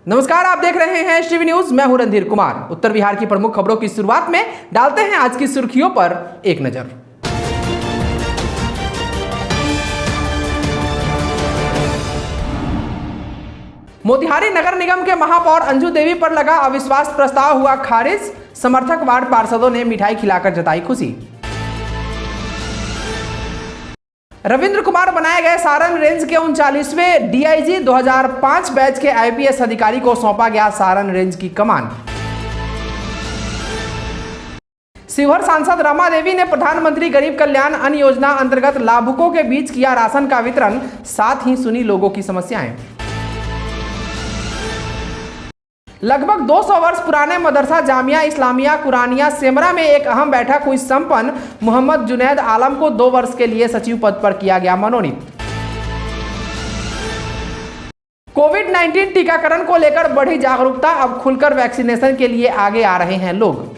नमस्कार, आप देख रहे हैं एसटीवी न्यूज। मैं हूं रणधीर कुमार। उत्तर बिहार की प्रमुख खबरों की शुरुआत में डालते हैं आज की सुर्खियों पर एक नजर। मोतिहारी नगर निगम के महापौर अंजू देवी पर लगा अविश्वास प्रस्ताव हुआ खारिज। समर्थक वार्ड पार्षदों ने मिठाई खिलाकर जताई खुशी। रविंद्र कुमार बनाए गए सारण रेंज के 39वें डीआईजी 2005 बैच के आईपीएस अधिकारी को सौंपा गया सारण रेंज की कमान। शिवहर सांसद रमा देवी ने प्रधानमंत्री गरीब कल्याण अन्न योजना अंतर्गत लाभुकों के बीच किया राशन का वितरण, साथ ही सुनी लोगों की समस्याएं। लगभग 200 वर्ष पुराने मदरसा जामिया इस्लामिया कुरानिया सेमरा में एक अहम बैठक हुई संपन्न। मोहम्मद जुनैद आलम को 2 वर्ष के लिए सचिव पद पर किया गया मनोनीत। कोविड-19 टीकाकरण को लेकर बढ़ी जागरूकता, अब खुलकर वैक्सीनेशन के लिए आगे आ रहे हैं लोग।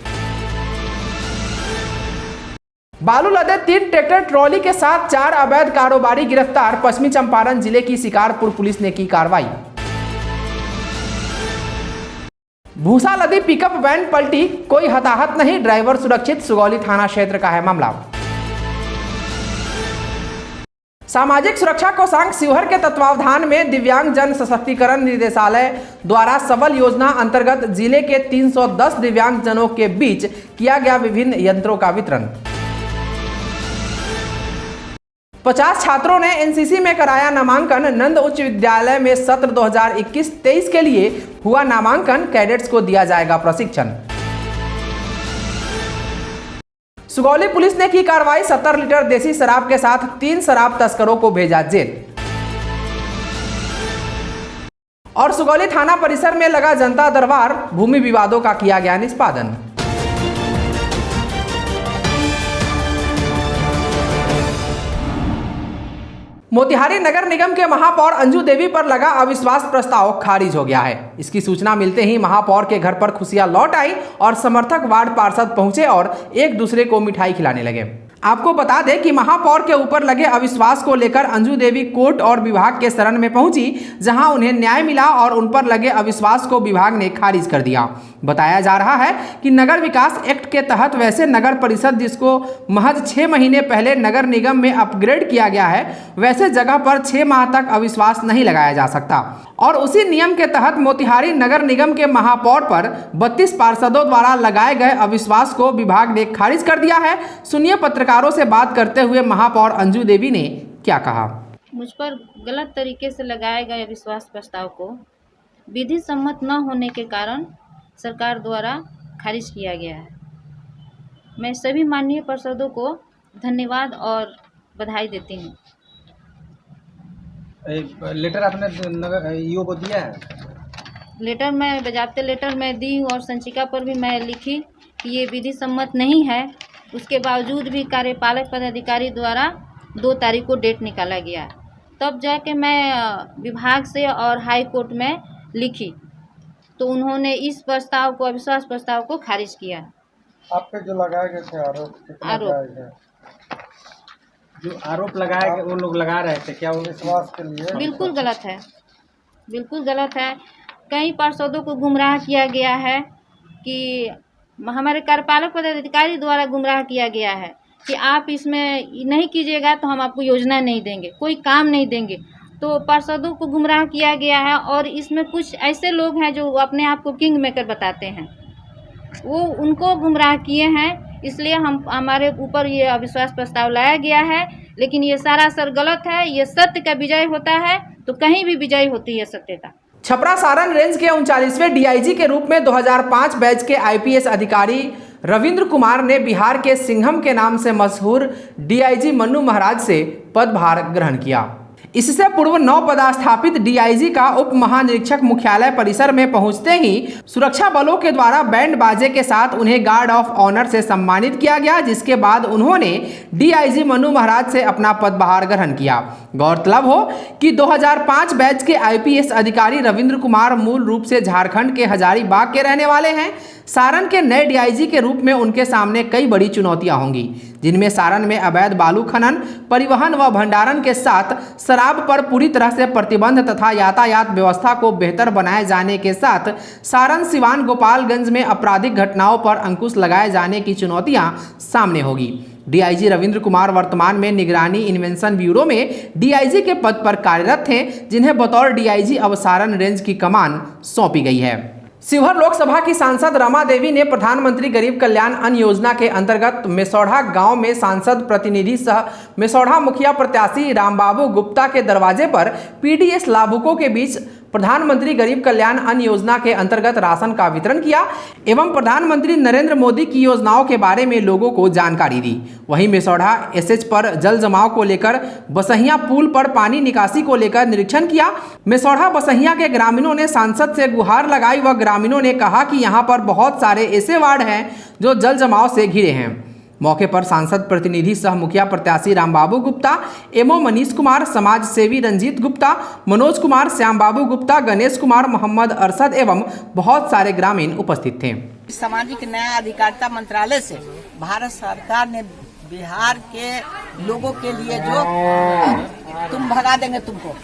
बालू लदे 3 ट्रैक्टर ट्रॉली के साथ 4 अवैध कारोबारी गिरफ्तार। पश्चिमी चंपारण जिले की शिकारपुर पुलिस ने की कार्रवाई। भूसा लदी पिकअप वैन पलटी, कोई हताहत नहीं, ड्राइवर सुरक्षित। सुगौली थाना क्षेत्र का है मामला। सामाजिक सुरक्षा कोषांग शिवहर के तत्वावधान में दिव्यांग जन सशक्तिकरण निदेशालय द्वारा सबल योजना अंतर्गत जिले के 310 दिव्यांग जनों के बीच किया गया विभिन्न यंत्रों का वितरण। 50 छात्रों ने एनसीसी में कराया नामांकन। नंद उच्च विद्यालय में सत्र 2021-23 के लिए हुआ नामांकन। कैडेट्स को दिया जाएगा प्रशिक्षण। सुगौली पुलिस ने की कार्रवाई। 70 लीटर देसी शराब के साथ 3 शराब तस्करों को भेजा जेल। और सुगौली थाना परिसर में लगा जनता दरबार, भूमि विवादों का किया गया निष्पादन। मोतिहारी नगर निगम के महापौर अंजू देवी पर लगा अविश्वास प्रस्ताव खारिज हो गया है। इसकी सूचना मिलते ही महापौर के घर पर खुशियां लौट आई और समर्थक वार्ड पार्षद पहुंचे और एक दूसरे को मिठाई खिलाने लगे। आपको बता दें कि महापौर के ऊपर लगे अविश्वास को लेकर अंजू देवी कोर्ट और विभाग के शरण में पहुंची, जहां उन्हें न्याय मिला और उन पर लगे अविश्वास को विभाग ने खारिज कर दिया। बताया जा रहा है कि नगर विकास एक्ट के तहत वैसे नगर परिषद जिसको महज 6 महीने पहले नगर निगम में अपग्रेड किया गया है, वैसे जगह पर 6 माह तक अविश्वास नहीं लगाया जा सकता। और उसी नियम के तहत मोतिहारी नगर निगम के महापौर पर 32 पार्षदों द्वारा लगाए गए अविश्वास को विभाग ने खारिज कर दिया है। सुनिए पत्रकारों से बात करते हुए महापौर अंजू देवी ने क्या कहा। मुझ पर गलत तरीके से लगाए गए अविश्वास प्रस्ताव को विधि सम्मत न होने के कारण सरकार द्वारा खारिज किया गया है। मैं सभी माननीय पार्षदों को धन्यवाद और बधाई देती हूँ। लेटर आपने ईओ को दिया है? लेटर मैं बजाते लेटर मैं दी हूँ और संचिका पर भी मैं लिखी कि ये विधि सम्मत नहीं है। उसके बावजूद भी कार्यपालक पदाधिकारी द्वारा 2 तारीख को डेट निकाला गया, तब जाके मैं विभाग से और हाई कोर्ट में लिखी तो उन्होंने इस प्रस्ताव को अविश्वास प्रस्ताव को खारिज किया। आप पे जो लगाए गए थे आरोप लगाए गए, वो लोग लगा रहे थे क्या वो विश्वास के लिए? बिल्कुल गलत है, बिल्कुल गलत है। कई पार्षदों को गुमराह किया गया है कि हमारे कार्यपालक पदाधिकारी द्वारा गुमराह किया गया है कि आप इसमें नहीं कीजिएगा तो हम आपको योजना नहीं देंगे, कोई काम नहीं देंगे। तो पार्षदों को गुमराह किया गया है और इसमें कुछ ऐसे लोग हैं जो अपने आप को किंग मेकर बताते हैं, वो उनको गुमराह किए हैं। इसलिए हमारे ऊपर ये अविश्वास प्रस्ताव लाया गया है। लेकिन ये सरासर गलत है। ये सत्य का विजय होता है तो कहीं भी विजय होती है सत्यता। छपरा सारण रेंज के 39वें डीआईजी के रूप में 2005 बैच के आईपीएस अधिकारी रविंद्र कुमार ने बिहार के सिंघम के नाम से मशहूर डीआईजी मन्नू महाराज से पदभार ग्रहण किया। इससे पूर्व नवपदस्थापित डीआईजी का उप महानिरीक्षक मुख्यालय परिसर में पहुंचते ही सुरक्षा बलों के द्वारा बैंड बाजे के साथ उन्हें गार्ड ऑफ ऑनर से सम्मानित किया गया, जिसके बाद उन्होंने डीआईजी मन्नू महाराज से अपना पदभार ग्रहण किया। गौरतलब हो कि 2005 बैच के आईपीएस अधिकारी रविंद्र कुमार मूल रूप से झारखंड के हजारीबाग के रहने वाले हैं। सारण के नए डीआईजी के रूप में उनके सामने कई बड़ी चुनौतियां होंगी, जिनमें सारण में अवैध बालू खनन, परिवहन व भंडारण के साथ शराब पर पूरी तरह से प्रतिबंध तथा यातायात व्यवस्था को बेहतर बनाए जाने के साथ सारण, सिवान, गोपालगंज में आपराधिक घटनाओं पर अंकुश लगाए जाने की चुनौतियां सामने होगी। डीआईजी रविंद्र कुमार वर्तमान में निगरानी इन्वेंशन ब्यूरो में डीआईजी के पद पर कार्यरत थे, जिन्हें बतौर डीआईजी अब सारण रेंज की कमान सौंपी गई है। शिवहर लोकसभा की सांसद रमा देवी ने प्रधानमंत्री गरीब कल्याण अन्न योजना के अंतर्गत मेसौढ़ा गांव में सांसद प्रतिनिधि सह मेसौढ़ा मुखिया प्रत्याशी रामबाबू गुप्ता के दरवाजे पर पीडीएस लाभुकों के बीच प्रधानमंत्री गरीब कल्याण अन्न योजना के अंतर्गत राशन का वितरण किया एवं प्रधानमंत्री नरेंद्र मोदी की योजनाओं के बारे में लोगों को जानकारी दी। वहीं मेसौढ़ा एसएच पर जल जमाव को लेकर बसहिया पुल पर पानी निकासी को लेकर निरीक्षण किया। मेसौढ़ा बसहिया के ग्रामीणों ने सांसद से गुहार लगाई व ग्रामीणों ने कहा कि यहां पर बहुत सारे ऐसे वार्ड हैं जो जल जमाव से घिरे हैं। मौके पर सांसद प्रतिनिधि सह मुखिया प्रत्याशी रामबाबू गुप्ता, एमओ मनीष कुमार, समाज सेवी रंजीत गुप्ता, मनोज कुमार, श्याम बाबू गुप्ता, गणेश कुमार, मोहम्मद अरशद एवं बहुत सारे ग्रामीण उपस्थित थे। सामाजिक न्याय अधिकारिता मंत्रालय से भारत सरकार ने बिहार के लोगों के लिए जो तुम भगा देंगे तुमको,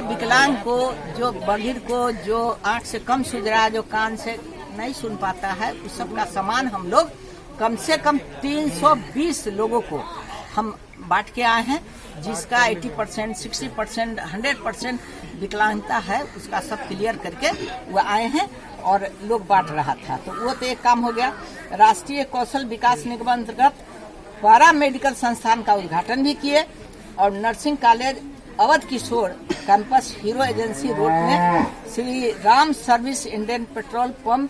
विकलांग को, जो बधिर को, जो आंख से कम सुध रहा है, जो कान से नहीं सुन पाता है, उस सब का सामान हम लोग कम से कम 320 लोगों को हम बांट के आए हैं, जिसका 80%, 60%, 100% विकलांगता है, उसका सब क्लियर करके वो आए हैं और लोग बांट रहा था। तो वो तो एक काम हो गया। राष्ट्रीय कौशल विकास निगम अंतर्गत 12 मेडिकल संस्थान का उद्घाटन भी किए और नर्सिंग कॉलेज अवध किशोर कैंपस हीरो एजेंसी रोड में Shri Ram service Indian petrol pump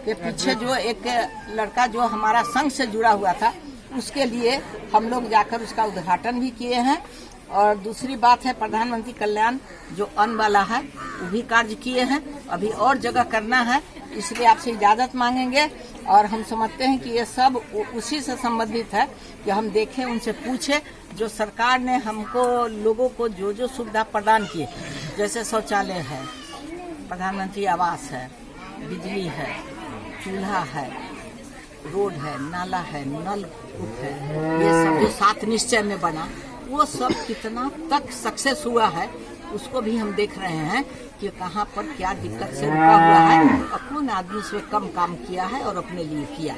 के पीछे जो एक लड़का जो हमारा संघ से जुड़ा हुआ था, उसके लिए हम लोग जाकर उसका उद्घाटन भी किए हैं। और दूसरी बात है, प्रधानमंत्री कल्याण जो अन्न वाला है वो भी कार्य किए हैं, अभी और जगह करना है, इसलिए आपसे इजाजत मांगेंगे। और हम समझते हैं कि ये सब उसी से संबंधित है कि हम देखें, उनसे पूछे जो सरकार ने हमको लोगों को जो जो सुविधा प्रदान किए, जैसे शौचालय है, प्रधानमंत्री आवास है, बिजली है, चूल्हा है, रोड है, नाला है, नलकूप है, ये सब जो 7 निश्चय में बना, वो सब कितना तक सक्सेस हुआ है उसको भी हम देख रहे हैं कि कहाँ पर क्या दिक्कत से रुका हुआ है और कौन आदमी से कम काम किया है और अपने लिए किया।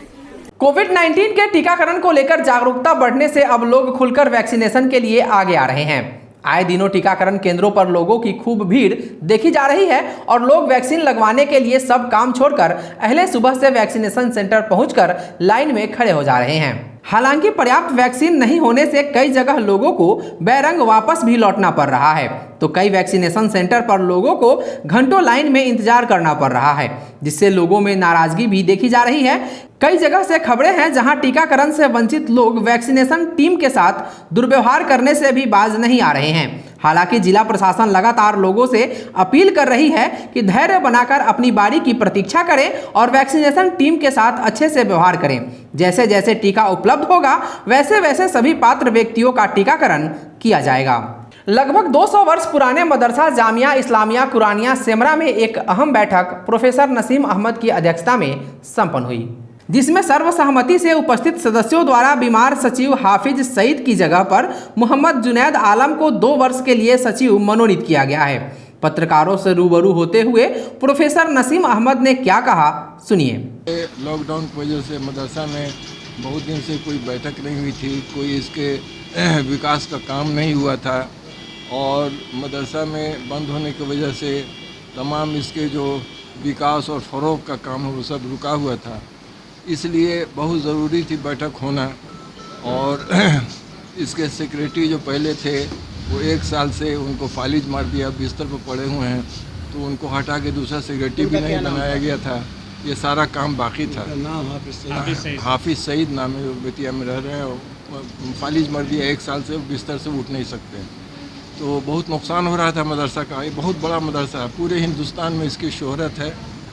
कोविड-19 के टीकाकरण को लेकर जागरूकता बढ़ने से अब लोग खुलकर वैक्सीनेशन के लिए आगे आ रहे हैं। आए दिनों टीकाकरण केंद्रों पर लोगों की खूब भीड़ देखी जा रही है और लोग वैक्सीन लगवाने के लिए सब काम छोड़कर अहले सुबह से वैक्सीनेशन सेंटर पहुंचकर लाइन में खड़े हो जा रहे हैं। हालांकि पर्याप्त वैक्सीन नहीं होने से कई जगह लोगों को बैरंग वापस भी लौटना पड़ रहा है, तो कई वैक्सीनेशन सेंटर पर लोगों को घंटों लाइन में इंतजार करना पड़ रहा है, जिससे लोगों में नाराजगी भी देखी जा रही है। कई जगह से खबरें हैं जहां टीकाकरण से वंचित लोग वैक्सीनेशन टीम के साथ दुर्व्यवहार करने से भी बाज नहीं आ रहे हैं। हालांकि जिला प्रशासन लगातार लोगों से अपील कर रही है कि धैर्य बनाकर अपनी बारी की प्रतीक्षा करें और वैक्सीनेशन टीम के साथ अच्छे से व्यवहार करें। जैसे जैसे टीका उपलब्ध होगा वैसे वैसे सभी पात्र व्यक्तियों का टीकाकरण किया जाएगा। लगभग 200 वर्ष पुराने मदरसा जामिया इस्लामिया कुरानिया सेमरा में एक अहम बैठक प्रोफेसर नसीम अहमद की अध्यक्षता में संपन्न हुई, जिसमें सर्वसहमति से उपस्थित सदस्यों द्वारा बीमार सचिव हाफिज सईद की जगह पर मोहम्मद जुनैद आलम को 2 वर्ष के लिए सचिव मनोनीत किया गया है। पत्रकारों से रूबरू होते हुए प्रोफेसर नसीम अहमद ने क्या कहा, सुनिए। लॉकडाउन की वजह से मदरसा में बहुत दिन से कोई बैठक नहीं हुई थी, कोई इसके विकास का काम नहीं हुआ था और मदरसा में बंद होने की वजह से तमाम इसके जो विकास और फ़रोग़ का काम है वो सब रुका हुआ था। इसलिए बहुत ज़रूरी थी बैठक होना। और इसके सेक्रेटरी जो पहले थे वो 1 साल से उनको फालिज मार दिया, बिस्तर पर पड़े हुए हैं, तो उनको हटा के दूसरा सेक्रेटरी भी नहीं बनाया गया था। ये सारा काम बाकी था। हाफिज सईद नाम है, बेतिया में रह रहे हैं, फालिज मार दिया, 1 साल से बिस्तर से उठ नहीं सकते। तो बहुत नुकसान हो रहा था मदरसा का। ये बहुत बड़ा मदरसा है, पूरे हिंदुस्तान में इसकी शोहरत है,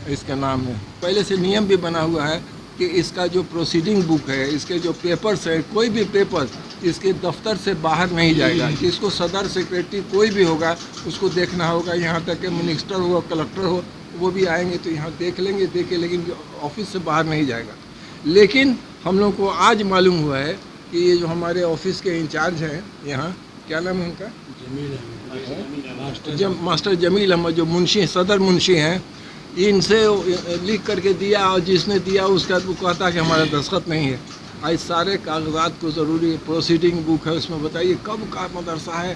इसके नाम में पहले से नियम भी बना हुआ है कि इसका जो प्रोसीडिंग बुक है, इसके जो पेपर्स है, कोई भी पेपर इसके दफ्तर से बाहर नहीं जाएगा। जिसको सदर सेक्रेटरी कोई भी होगा उसको देखना होगा, यहाँ तक कि मिनिस्टर हो, कलेक्टर हो, वो भी आएंगे तो यहाँ देख लेंगे, लेकिन ऑफिस से बाहर नहीं जाएगा। लेकिन हम लोग को आज मालूम हुआ है कि ये जो हमारे ऑफिस के इंचार्ज हैं यहाँ, क्या नाम है उनका, मास्टर जमील अहमद, जो मुंशी सदर मुंशी हैं, इनसे लिख करके दिया और जिसने दिया उसका वो कहता कि हमारा दस्तखत नहीं है। आज सारे कागजात को ज़रूरी है, प्रोसीडिंग बुक है, उसमें बताइए कब का मदरसा है,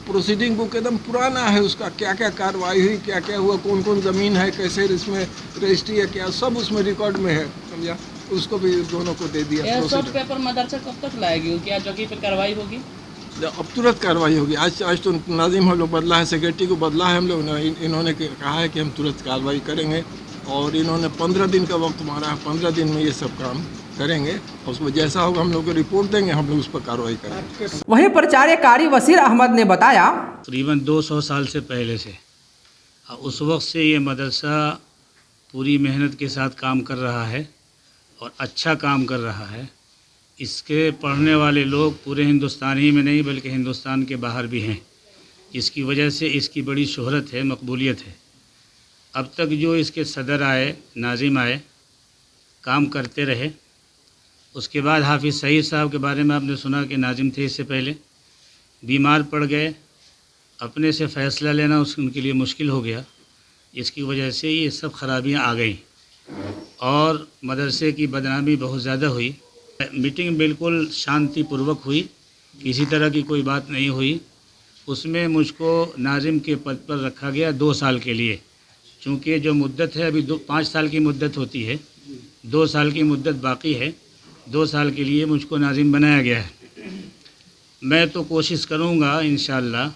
प्रोसीडिंग बुक एकदम पुराना है, उसका क्या क्या कार्रवाई हुई, क्या क्या हुआ, कौन कौन ज़मीन है, कैसे इसमें रजिस्ट्री है, क्या सब उसमें रिकॉर्ड में है, समझा। उसको भी दोनों को दे दिया। सॉफ्ट पेपर मदरसा कब तक लाएगी, क्या जगह पर कार्रवाई होगी? अब तुरंत कार्रवाई होगी। आज तो नाजिम हम लोग बदला है, सेक्रेटरी को बदला है हम लोग, इन्होंने कहा है कि हम तुरंत कार्रवाई करेंगे और इन्होंने 15 दिन का वक्त मारा है। 15 दिन में ये सब काम करेंगे, उसमें जैसा होगा हम लोग को रिपोर्ट देंगे, हम लोग उस पर कार्रवाई करेंगे। वहीं प्राचार्य कारी वसीर अहमद ने बताया, तकरीबन 200 साल से पहले से उस वक्त से ये मदरसा पूरी मेहनत के साथ काम कर रहा है और अच्छा काम कर रहा है। इसके पढ़ने वाले लोग पूरे हिंदुस्तान ही में नहीं बल्कि हिंदुस्तान के बाहर भी हैं, जिसकी वजह से इसकी बड़ी शोहरत है, मकबूलियत है। अब तक जो इसके सदर आए, नाजिम आए, काम करते रहे। उसके बाद हाफिज़ सईद साहब के बारे में आपने सुना कि नाजिम थे, इससे पहले बीमार पड़ गए, अपने से फ़ैसला लेना उनके लिए मुश्किल हो गया, इसकी वजह से ये सब खराबियां आ गई और मदरसे की बदनामी बहुत ज़्यादा हुई। मीटिंग बिल्कुल शांतिपूर्वक हुई, किसी तरह की कोई बात नहीं हुई। उसमें मुझको नाजिम के पद पर रखा गया 2 साल के लिए, चूँकि जो मुद्दत है अभी 5 साल की मुद्दत होती है, 2 साल की मुद्दत बाकी है। 2 साल के लिए मुझको नाजिम बनाया गया है। मैं तो कोशिश करूँगा इंशाअल्लाह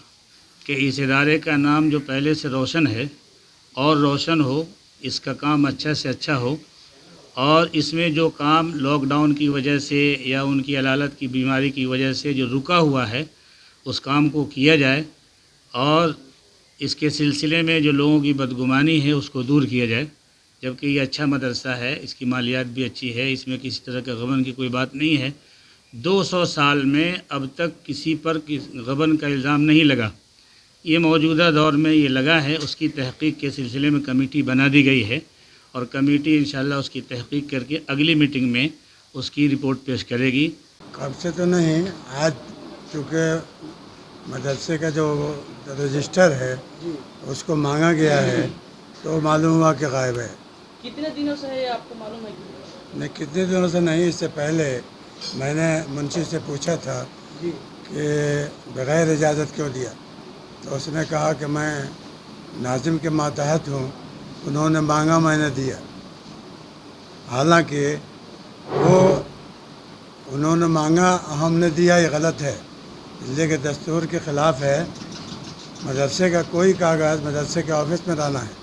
कि इस इदारे का नाम जो पहले से रोशन है और रोशन हो, इसका काम अच्छा से अच्छा हो और इसमें जो काम लॉकडाउन की वजह से या उनकी अलालत की बीमारी की वजह से जो रुका हुआ है उस काम को किया जाए और इसके सिलसिले में जो लोगों की बदगुमानी है उसको दूर किया जाए। जबकि ये अच्छा मदरसा है, इसकी मालियात भी अच्छी है, इसमें किसी तरह का गबन की कोई बात नहीं है। 200 साल में अब तक किसी पर गबन का इल्ज़ाम नहीं लगा। ये मौजूदा दौर में ये लगा है। उसकी तहक़ीक़ के सिलसिले में कमेटी बना दी गई है और कमेटी इंशाअल्लाह उसकी तहक़ीक़ करके अगली मीटिंग में उसकी रिपोर्ट पेश करेगी। कब से तो नहीं, आज चूँकि मदरसे का जो रजिस्टर है उसको मांगा गया है तो मालूम हुआ कि गायब है। कितने दिनों से है आपको मालूम है? नहीं, कितने दिनों से नहीं, इससे पहले मैंने मुंशी से पूछा था कि बग़ैर इजाज़त क्यों दिया, तो उसने कहा कि मैं नाजिम के मातहत हूँ, उन्होंने मांगा, मैंने दिया। हालांकि वो उन्होंने मांगा, हमने दिया, ये गलत है, इसलिए कि दस्तूर के ख़िलाफ़ है। मदरसे का कोई कागज़ मदरसे के ऑफिस में रहना है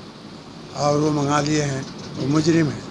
और वो मंगा लिए हैं, वो मुजरिम है।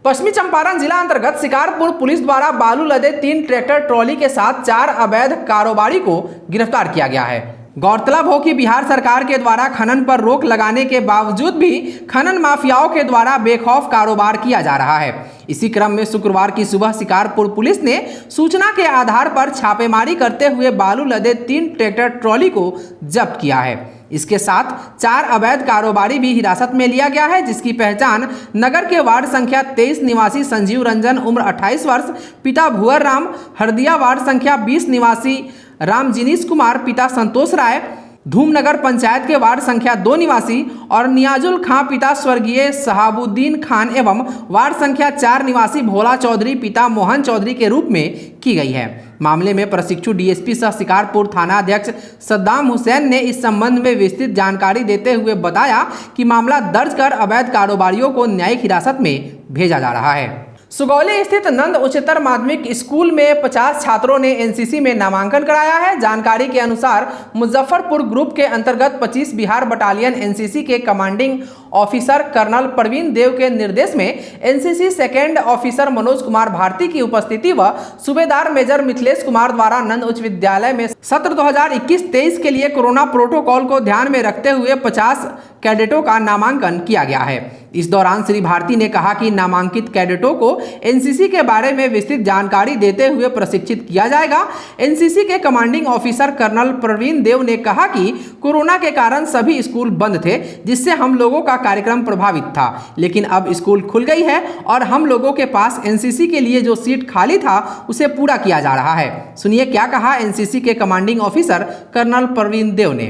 पश्चिमी चंपारण जिला अंतर्गत शिकारपुर पुलिस द्वारा बालू लदे 3 ट्रैक्टर ट्रॉली के साथ 4 अवैध कारोबारी को गिरफ्तार किया गया है। गौरतलब हो कि बिहार सरकार के द्वारा खनन पर रोक लगाने के बावजूद भी खनन माफियाओं के द्वारा बेखौफ कारोबार किया जा रहा है। इसी क्रम में शुक्रवार की सुबह शिकारपुर पुलिस ने सूचना के आधार पर छापेमारी करते हुए बालू लदे 3 ट्रैक्टर ट्रॉली को जब्त किया है। इसके साथ 4 अवैध कारोबारी भी हिरासत में लिया गया है, जिसकी पहचान नगर के वार्ड संख्या 23 निवासी संजीव रंजन उम्र 28 वर्ष पिता भुअर राम, हरदिया वार्ड संख्या 20 निवासी राम जिनीश कुमार पिता संतोष राय, धूमनगर पंचायत के वार्ड संख्या 2 निवासी और नियाजुल खां पिता स्वर्गीय शहाबुद्दीन खान एवं वार्ड संख्या 4 निवासी भोला चौधरी पिता मोहन चौधरी के रूप में की गई है। मामले में प्रशिक्षु डीएसपी सह शिकारपुर थाना अध्यक्ष सद्दाम हुसैन ने इस संबंध में विस्तृत जानकारी देते हुए बताया कि मामला दर्ज कर अवैध कारोबारियों को न्यायिक हिरासत में भेजा जा रहा है। सुगौली स्थित नंद उच्चतर माध्यमिक स्कूल में 50 छात्रों ने एनसीसी में नामांकन कराया है। जानकारी के अनुसार मुजफ्फरपुर ग्रुप के अंतर्गत 25 बिहार बटालियन एनसीसी के commanding officer colonel Praveen Dev के निर्देश में NCC second officer Manoj Kumar Bharati की उपस्थिति व सूबेदार मेजर मिथिलेश कुमार द्वारा नंद उच्च विद्यालय में सत्र 2021-23 के लिए कोरोना प्रोटोकॉल को ध्यान में रखते हुए 50 कैडेटों का नामांकन किया गया है। इस दौरान श्री भारती ने कहा कि नामांकित कैडेटों को एनसीसी के बारे में विस्तृत जानकारी देते हुए प्रशिक्षित किया जाएगा। एनसीसी के कमांडिंग ऑफिसर कर्नल प्रवीण देव ने कहा कि कोरोना के कारण सभी स्कूल बंद थे, जिससे हम लोगों का कार्यक्रम प्रभावित था, लेकिन अब स्कूल खुल गई है और हम लोगों के पास एनसीसी के लिए जो सीट खाली था उसे पूरा किया जा रहा है। सुनिए क्या कहा एनसीसी के कमांडिंग ऑफिसर कर्नल प्रवीण देव ने।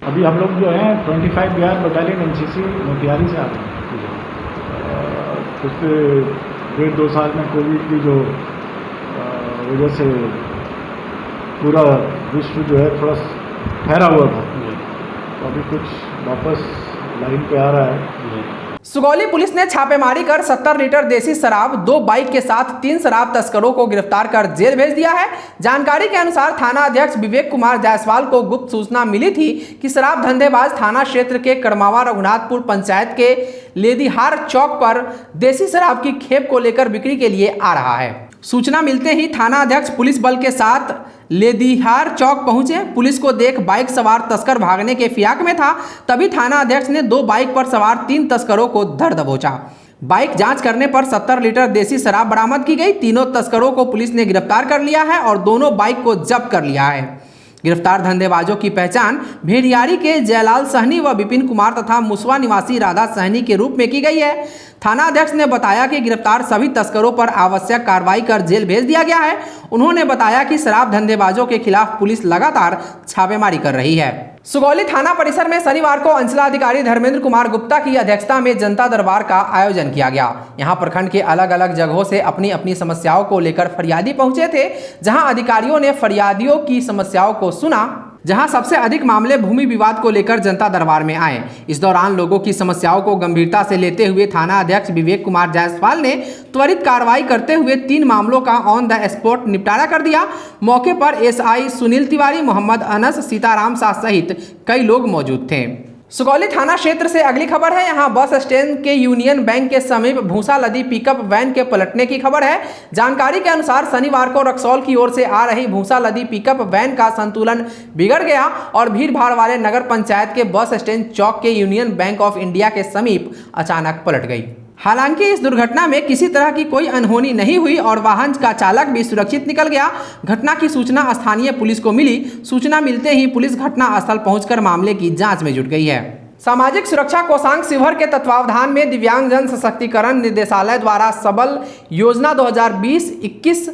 अभी हम लोग जो हैं 25 बिहार बटालियन एनसीसी मोतिहारी से आ रहे हैं। पिछले 1.5-2 साल में कोविड की जो वजह से पूरा विश्व जो है थोड़ा ठहरा हुआ था, तो अभी कुछ वापस लाइन पे आ रहा है। सुगौली पुलिस ने छापेमारी कर 70 लीटर देसी शराब, 2 बाइक के साथ 3 शराब तस्करों को गिरफ्तार कर जेल भेज दिया है। जानकारी के अनुसार थाना अध्यक्ष विवेक कुमार जायसवाल को गुप्त सूचना मिली थी कि शराब धंधेबाज थाना क्षेत्र के कड़मावा रघुनाथपुर पंचायत के लेदीहार चौक पर देसी शराब की खेप को लेकर बिक्री के लिए आ रहा है। सूचना मिलते ही थाना अध्यक्ष पुलिस बल के साथ लेदीहार चौक पहुंचे। पुलिस को देख बाइक सवार तस्कर भागने के फिराक में था, तभी थाना अध्यक्ष ने 2 बाइक पर सवार 3 तस्करों को धर दबोचा। बाइक जांच करने पर 70 लीटर देसी शराब बरामद की गई। तीनों तस्करों को पुलिस ने गिरफ्तार कर लिया है और दोनों बाइक को जब्त कर लिया है। गिरफ्तार धंधेबाजों की पहचान भेड़ियारी के जयलाल सहनी व विपिन कुमार तथा मुसवा निवासी राधा सहनी के रूप में की गई है। थाना अध्यक्ष ने बताया कि गिरफ्तार सभी तस्करों पर आवश्यक कार्रवाई कर जेल भेज दिया गया है। उन्होंने बताया कि शराब धंधेबाजों के खिलाफ पुलिस लगातार छापेमारी कर रही है। सुगौली थाना परिसर में शनिवार को अंचलाधिकारी धर्मेंद्र कुमार गुप्ता की अध्यक्षता में जनता दरबार का आयोजन किया गया। यहां प्रखंड के अलग अलग जगहों से अपनी अपनी समस्याओं को लेकर फरियादी पहुंचे थे, जहां अधिकारियों ने फरियादियों की समस्याओं को सुना। जहां सबसे अधिक मामले भूमि विवाद को लेकर जनता दरबार में आए। इस दौरान लोगों की समस्याओं को गंभीरता से लेते हुए थाना अध्यक्ष विवेक कुमार जायसवाल ने त्वरित कार्रवाई करते हुए 3 मामलों का ऑन द स्पॉट निपटारा कर दिया। मौके पर एसआई सुनील तिवारी, मोहम्मद अनस, सीताराम शाह सहित कई लोग मौजूद थे। सुगौली थाना क्षेत्र से अगली खबर है। यहां बस स्टैंड के यूनियन बैंक के समीप भूसा लदी पिकअप वैन के पलटने की खबर है। जानकारी के अनुसार शनिवार को रक्सौल की ओर से आ रही भूसा लदी पिकअप वैन का संतुलन बिगड़ गया और भीड़ भाड़ वाले नगर पंचायत के बस स्टैंड चौक के यूनियन बैंक ऑफ इंडिया के समीप अचानक पलट गई। हालांकि इस दुर्घटना में किसी तरह की कोई अनहोनी नहीं हुई और वाहन का चालक भी सुरक्षित निकल गया। घटना की सूचना स्थानीय पुलिस को मिली। सूचना मिलते ही पुलिस घटनास्थल पहुंचकर मामले की जांच में जुट गई है। सामाजिक सुरक्षा कोषांग शिवहर के तत्वावधान में दिव्यांगजन सशक्तिकरण निदेशालय द्वारा सबल योजना 2020-21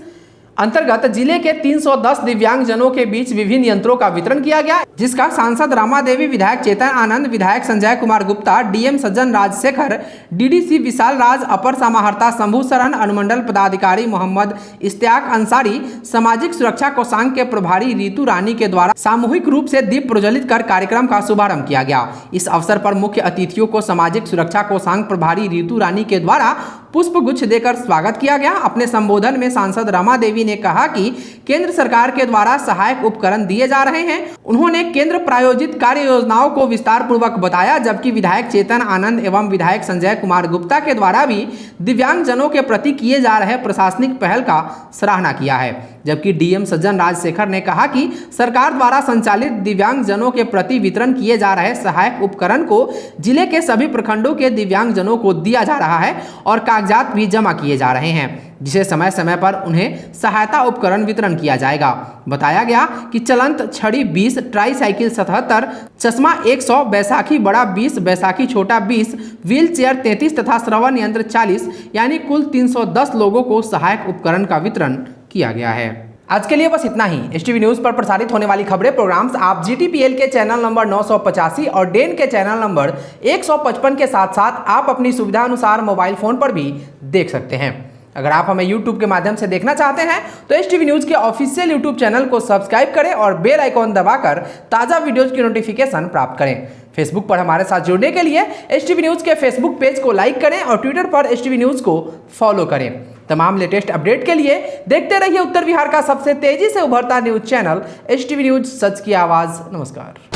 अंतर्गत जिले के 310 दिव्यांगजनों के बीच विभिन्न यंत्रों का वितरण किया गया, जिसका सांसद रमा देवी, विधायक चेतन आनंद, विधायक संजय कुमार गुप्ता, डीएम सज्जन राजशेखर, डीडीसी विशाल राज, अपर समाहर्ता शंभू शरण, अनुमंडल पदाधिकारी मोहम्मद इश्तियाक अंसारी, सामाजिक सुरक्षा कोषांग के प्रभारी रीतू रानी के द्वारा सामूहिक रूप से दीप प्रज्वलित कर कार्यक्रम का शुभारंभ किया गया। इस अवसर पर मुख्य अतिथियों को सामाजिक सुरक्षा कोषांग प्रभारी रीतू रानी के द्वारा पुष्प गुच्छ देकर स्वागत किया गया। अपने संबोधन में सांसद रमा देवी ने कहा कि केंद्र सरकार के द्वारा सहायक उपकरण दिए जा रहे हैं। उन्होंने केंद्र प्रायोजित कार्य योजनाओं को विस्तार पूर्वक बताया, जबकि विधायक चेतन आनंद एवं विधायक संजय कुमार गुप्ता के द्वारा भी दिव्यांगजनों के प्रति किए जा रहे प्रशासनिक पहल का सराहना किया है। जबकि डीएम सज्जन राजशेखर ने कहा कि सरकार द्वारा संचालित दिव्यांगजनों के प्रति वितरण किए जा रहे सहायक उपकरण को जिले के सभी प्रखंडों के दिव्यांगजनों को दिया जा रहा है और कागजात भी जमा किए जा रहे हैं, जिसे समय समय पर उन्हें सहायता उपकरण वितरण किया जाएगा। बताया गया कि चलंत छड़ी 20, ट्राईसाइकिल 77, चश्मा 100, बैसाखी बड़ा 20, बैसाखी छोटा 20, व्हील चेयर 33 तथा श्रवण यंत्र 40, यानी कुल 310 लोगों को सहायक उपकरण का वितरण किया गया है। आज के लिए बस इतना ही। एसटीवी न्यूज़ पर प्रसारित होने वाली खबरें प्रोग्राम्स आप जीटीपीएल के चैनल नंबर 985 और डेन के चैनल नंबर 155 के साथ साथ आप अपनी सुविधा अनुसार मोबाइल फ़ोन पर भी देख सकते हैं। अगर आप हमें YouTube के माध्यम से देखना चाहते हैं तो एसटीवी न्यूज़ के ऑफिशियल YouTube चैनल को सब्सक्राइब करें और बेल आइकॉन दबाकर ताज़ा वीडियोज़ की नोटिफिकेशन प्राप्त करें। फेसबुक पर हमारे साथ जुड़ने के लिए एसटीवी न्यूज़ के फेसबुक पेज को लाइक करें और ट्विटर पर एसटीवी न्यूज़ को फॉलो करें। तमाम लेटेस्ट अपडेट के लिए देखते रहिए उत्तर बिहार का सबसे तेजी से उभरता न्यूज़ चैनल एसटीवी न्यूज़, सच की आवाज़। नमस्कार।